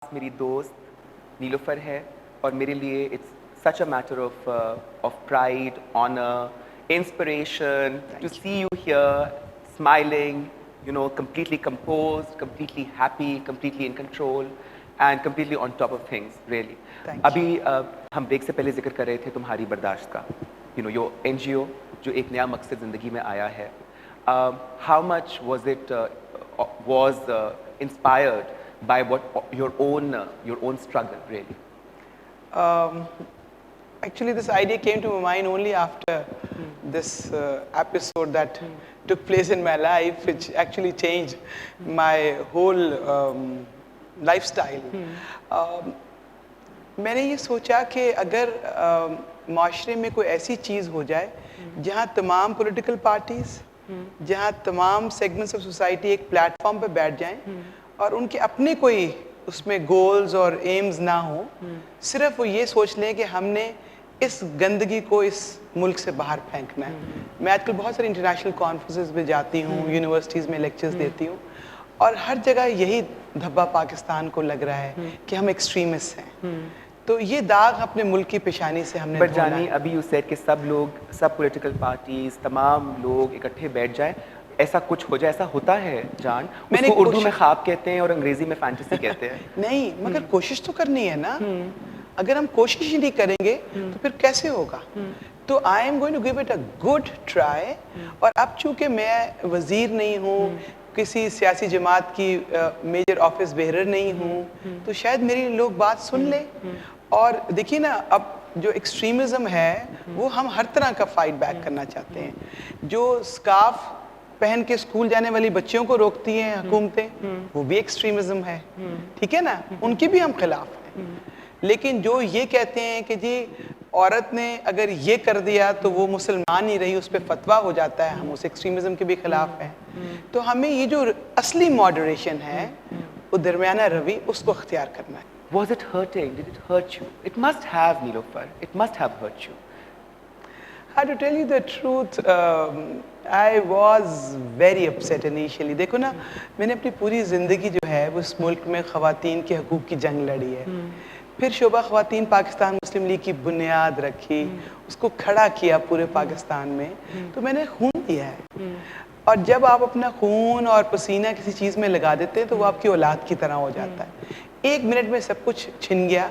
میری دوست نیلوفر ہے اور میرے لیے it's such a matter of pride honour inspiration to see you here smiling completely composed, completely happy, completely in control and completely on top of things really. ابھی ہم break سے پہلے ذکر کر رہے تھے تمہاری برداشت کا your NGO جو ایک نیا مقصد زندگی میں آیا ہے. How much was it inspired by what your own struggle really? Actually, this idea came to my mind only after this episode that took place in my life, which actually changed my whole lifestyle. میں نے یہ سوچا کہ اگر معاشرے میں کوئی ایسی چیز ہو جائے جہاں تمام پولیٹیکل پارٹیز جہاں تمام سیگمنٹس آف سوسائٹی ایک پلیٹ فارم پہ بیٹھ جائیں اور ان کے اپنے کوئی اس میں گولز اور ایمز نہ ہوں, صرف وہ یہ سوچ لیں کہ ہم نے اس گندگی کو اس ملک سے باہر پھینکنا ہے. میں آج کل بہت سارے انٹرنیشنل کانفرنسز میں جاتی ہوں, یونیورسٹیز میں لیکچرز دیتی ہوں, اور ہر جگہ یہی دھبا پاکستان کو لگ رہا ہے کہ ہم ایکسٹریمسٹ ہیں. تو یہ داغ اپنے ملک کی پیشانی سے ہم نے بٹ جانی ابھی یو سیڈ کہ سب پولیٹیکل پارٹیز تمام لوگ اکٹھے بیٹھ جائیں, ایسا کچھ ہو جائے, ایسا ہوتا ہے جان؟ اس کو اردو میں خواب کہتے ہیں اور انگریزی میں فینٹیسی کہتے ہیں. نہیں, مگر کوشش تو کرنی ہے نا. اگر ہم کوشش ہی نہیں کریں گے تو پھر کیسے ہوگا؟ تو I'm going to give it a good try. اور اب چونکہ میں وزیر نہیں ہوں, کسی سیاسی جماعت کی میجر آفس بیئرر نہیں ہوں, تو شاید میری لوگ بات سن لیں. اور دیکھیے نا, اب جو ایکسٹریمزم ہے وہ ہم ہر طرح کا فائٹ بیک کرنا چاہتے ہیں. جو سکارف پہن کے اسکول جانے والی بچیوں کو روکتی ہیں حکومتیں, وہ بھی ایکسٹریمزم ہے, ٹھیک ہے نا, ان کے بھی ہم خلاف ہیں. لیکن جو یہ کہتے ہیں کہ جی عورت نے اگر یہ کر دیا تو وہ مسلمان نہیں رہی, اس پہ فتویٰ ہو جاتا ہے, ہم اس ایکسٹریمزم کے بھی خلاف ہیں. تو ہمیں یہ جو اصلی ماڈریشن ہے, وہ درمیانہ روی, اس کو اختیار کرنا ہے. Was it hurting? Did it hurt you? It must have, Neelofar. It must have hurt you. To tell you the truth, I was very upset initially. دیکھو نا, میں نے اپنی پوری زندگی جو ہے وہ اس ملک میں خواتین کے حقوق کی جنگ لڑی ہے. پھر شعبہ خواتین پاکستان مسلم لیگ کی بنیاد رکھی, اس کو کھڑا کیا پورے پاکستان میں. تو میں نے خون دیا ہے, اور جب آپ اپنا خون اور پسینہ کسی چیز میں لگا دیتے ہیں تو وہ آپ کی اولاد کی طرح ہو جاتا ہے. 1 منٹ میں سب کچھ چھن گیا,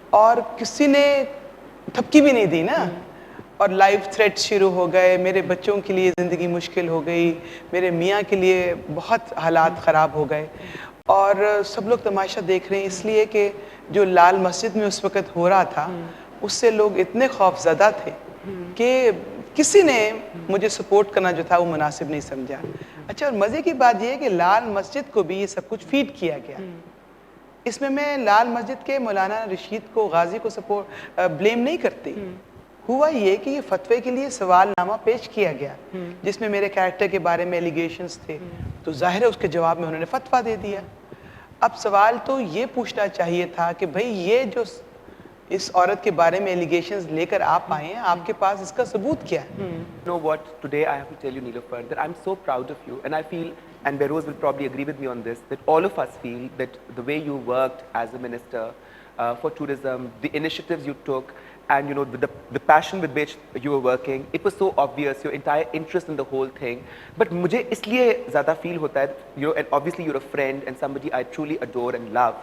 اور کسی نے تھپکی بھی نہیں دی نا, اور لائف تھریٹ شروع ہو گئے. میرے بچوں کے لیے زندگی مشکل ہو گئی, میرے میاں کے لیے بہت حالات خراب ہو گئے, اور سب لوگ تماشا دیکھ رہے ہیں اس لیے کہ جو لال مسجد میں اس وقت ہو رہا تھا اس سے لوگ اتنے خوف زدہ تھے کہ کسی نے مجھے سپورٹ کرنا جو تھا وہ مناسب نہیں سمجھا. اچھا, اور مزے کی بات یہ ہے کہ لال مسجد کو بھی یہ سب کچھ فیڈ کیا گیا. اس میں لال مسجد کے مولانا رشید کو, غازی کو سپورٹ بلیم نہیں کرتی. ہوا یہ کہ یہ فتوے کے لیے سوال نامہ پیش کیا گیا جس میں میرے کیریکٹر کے بارے میں ایلیگیشنز تھے, تو ظاہر ہے اس کے جواب میں انہوں نے فتویٰ دے دیا. اب سوال تو یہ پوچھنا چاہیے تھا کہ بھئی یہ جو اس عورت کے بارے میں ایلیگیشنز لے کر آپ آئے ہیں, آپ کے پاس اس کا ثبوت کیا ہے؟ You know what, today I have to tell you, Neelofar, that I'm so proud of you, and I feel, and Behrouz will probably agree with me on this, that all of us feel that the way you worked as a minister for tourism, the initiatives you took, and the passion with which you were working, it was so obvious, your entire interest in the whole thing. But mujhe isliye zyada feel hota hai, and obviously you're a friend and somebody I truly adore and love,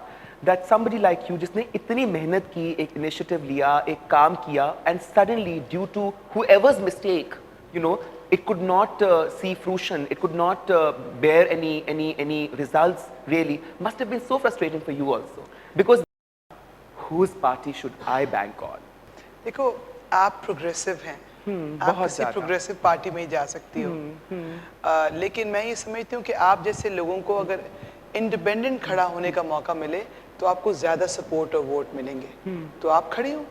that somebody like you jisne itni mehnat ki, ek initiative liya, ek kaam kiya, and suddenly due to whoever's mistake, it could not see fruition, it could not bear any results really, must have been so frustrating for you also, because whose party should I bank on? دیکھو, آپ progressive ہیں, آپ کسی progressive party میں ہی جا سکتی ہو, لیکن میں یہ سمجھتی ہوں کہ آپ جیسے لوگوں کو اگر انڈیپینڈنٹ کھڑا ہونے کا موقع ملے تو آپ کو زیادہ سپورٹ اور ووٹ ملیں گے, تو آپ کھڑی ہو.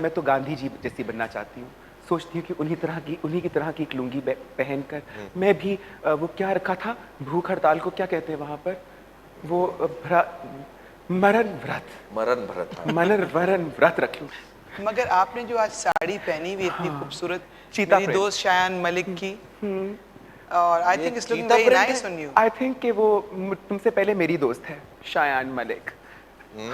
میں تو گاندھی جی جیسی بننا چاہتی ہوں, سوچتی ہوں کہ انہی کی طرح کی ایک لنگی پہن کر میں بھی, وہ کیا رکھا تھا بھوک ہڑتال کو, کیا کہتے ہیں وہاں پر, وہ مرن ورت رکھ لوں. مگر آپ نے جو آج ساڑی پہنی ہوئی اتنی خوبصورت, میری دوست شایان ملک کی, اور I think it's looking very nice on you. I think کہ وہ تم سے پہلے میری دوست ہے شایان ملک,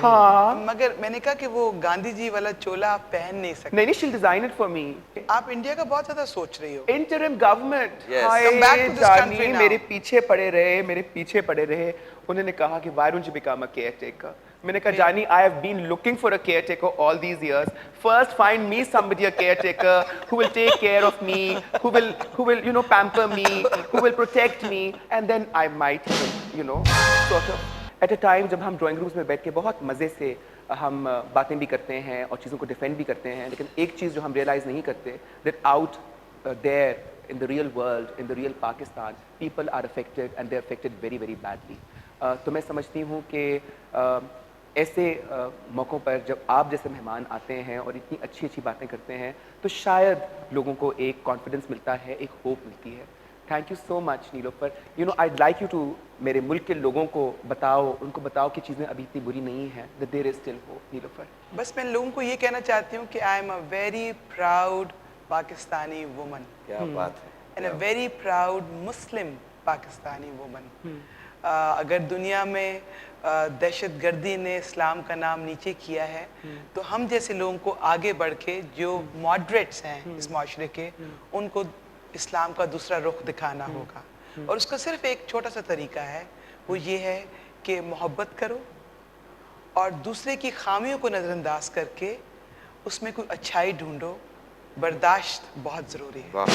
ہاں مگر میں نے کہا کہ وہ گاندھی جی والا چولا آپ پہن نہیں سکتے. نہیں she'll design it for me. آپ انڈیا کا بہت زیادہ سوچ رہی ہو. Interim government. Come back to this country now. میرے پیچھے پڑے رہے انہوں نے کہا کہ why don't you become a caretaker. میں نے کہا جانی I have been looking for a caretaker all these years. First find me somebody a caretaker who will take care of me, who will pamper me, who will protect me, and then I might sort of at a time جب ہم drawing rooms میں بیٹھ کے بہت مزے سے ہم باتیں بھی کرتے ہیں اور چیزوں کو ڈیفینڈ بھی کرتے ہیں, لیکن ایک چیز جو ہم ریئلائز نہیں کرتے that out there in the real world, in the real Pakistan, people are affected and they're affected very very badly. تو میں سمجھتی ہوں کہ ایسے موقعوں پر جب آپ جیسے مہمان آتے ہیں اور اتنی اچھی اچھی باتیں کرتے ہیں تو شاید لوگوں کو ایک کانفیڈنس ملتا ہے, ایک ہوپ ملتی ہے. Thank you so much Niloufer. I'd like you to میرے ملک کے لوگوں کو بتاؤ, ان کو بتاؤ کہ چیزیں ابھی اتنی بری نہیں ہیں, that there is still hope. نیلوفر بس میں لوگوں کو یہ کہنا چاہتی ہوں کہ I am a very proud Pakistani woman. کیا بات ہے. And a very proud Muslim Pakistani woman. اگر دنیا میں دہشت گردی نے اسلام کا نام نیچے کیا ہے تو ہم جیسے لوگوں کو آگے بڑھ کے جو ماڈریٹس ہیں اس معاشرے کے ان کو اسلام کا دوسرا رخ دکھانا ہوگا. اور اس کا صرف ایک چھوٹا سا طریقہ ہے, وہ یہ ہے کہ محبت کرو اور دوسرے کی خامیوں کو نظر انداز کر کے اس میں کوئی اچھائی ڈھونڈو. برداشت بہت ضروری ہے.